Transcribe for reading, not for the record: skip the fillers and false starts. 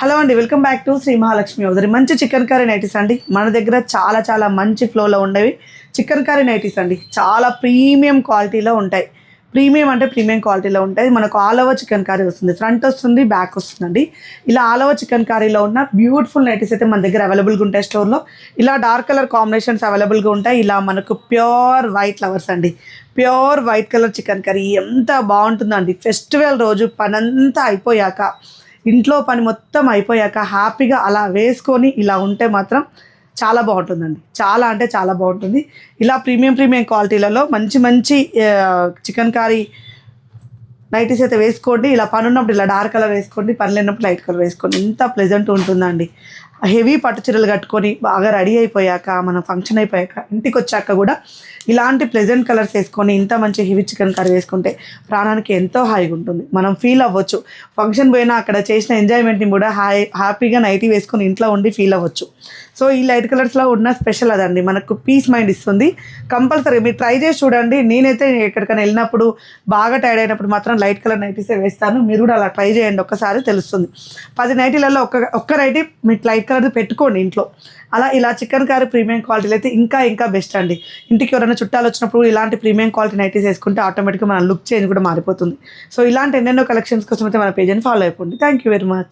Hello అండి, welcome back to Shri Mahalakshmi hosiery. మంచి chikankari nighties అండి. మన దగ్గర చాలా చాలా మంచి ఫ్లోలో ఉండేవి చికెన్ కర్రీ నైటీస్ అండి. చాలా ప్రీమియం క్వాలిటీలో ఉంటాయి. ప్రీమియం అంటే ప్రీమియం క్వాలిటీలో ఉంటాయి. మనకు ఆల్ ఓవర్ చికెన్ కర్రీ వస్తుంది, ఫ్రంట్ వస్తుంది, బ్యాక్ వస్తుందండి. ఇలా ఆల్ ఓవర్ చికెన్ కర్రీలో ఉన్న బ్యూటిఫుల్ నైటీస్ అయితే మన దగ్గర అవైలబుల్గా ఉంటాయి స్టోర్లో. ఇలా డార్క్ కలర్ కాంబినేషన్స్ అవైలబుల్గా ఉంటాయి. ఇలా మనకు ప్యూర్ వైట్ లవర్స్ అండి, pure white colour chicken curry ఎంత బాగుంటుందండి. ఫెస్టివల్ రోజు పనంతా అయిపోయాక, ఇంట్లో పని మొత్తం అయిపోయాక హ్యాపీగా అలా వేసుకొని ఇలా ఉంటే మాత్రం చాలా బాగుంటుందండి. చాలా అంటే చాలా బాగుంటుంది. ఇలా ప్రీమియం క్వాలిటీలలో మంచి మంచి చికెన్ కర్రీ నైటీస్ అయితే వేసుకోండి. ఇలా పని ఉన్నప్పుడు ఇలా డార్క్ కలర్ వేసుకోండి, పని లేనప్పుడు లైట్ కలర్ వేసుకోండి. ఎంత ప్లెజెంట్ ఉంటుందండి. హెవీ పట్టు చీరలు కట్టుకొని బాగా రెడీ అయిపోయాక, మనం ఫంక్షన్ అయిపోయాక, ఇంటికి వచ్చాక కూడా ఇలాంటి ప్లెజెంట్ కలర్స్ వేసుకొని ఇంత మంచి హెవీ చికెన్ కర్రీ వేసుకుంటే ప్రాణానికి ఎంతో హాయిగా ఉంటుంది. మనం ఫీల్ అవ్వచ్చు. ఫంక్షన్ పోయినా అక్కడ చేసిన ఎంజాయ్మెంట్ని కూడా హ్యాపీగా నైటీ వేసుకొని ఇంట్లో ఉండి ఫీల్ అవ్వచ్చు. సో ఈ లైట్ కలర్స్లో ఉన్న స్పెషల్ అదండి, మనకు పీస్ మైండ్ ఇస్తుంది. కంపల్సరీ మీరు ట్రై చేసి చూడండి. నేనైతే ఎక్కడికైనా వెళ్ళినప్పుడు బాగా టైర్డ్ అయినప్పుడు మాత్రం లైట్ కలర్ నైటీసే వేస్తాను. మీరు కూడా అలా ట్రై చేయండి, ఒక్కసారి తెలుస్తుంది. 10 నైటీలలో ఒక్క నైటీ మీకు లైట్ కలర్ది పెట్టుకోండి ఇంట్లో. అలా ఇలా చికెన్ కర్రీ ప్రీమియం క్వాలిటీలు అయితే ఇంకా బెస్ట్ అండి. ఇంటికి ఎవరైనా చుట్టాలు వచ్చినప్పుడు ఇలాంటి ప్రీమియం క్వాలిటీ నైటీస్ వేసుకుంటే ఆటోమేటిక్గా మన లుక్ చేంజ్ కూడా మారిపోతుంది. సో ఇలాంటి ఎన్నెన్నో కలెక్షన్స్ కోసం అయితే మన పేజ్ని ఫాలో అయిపోండి. Thank you very much.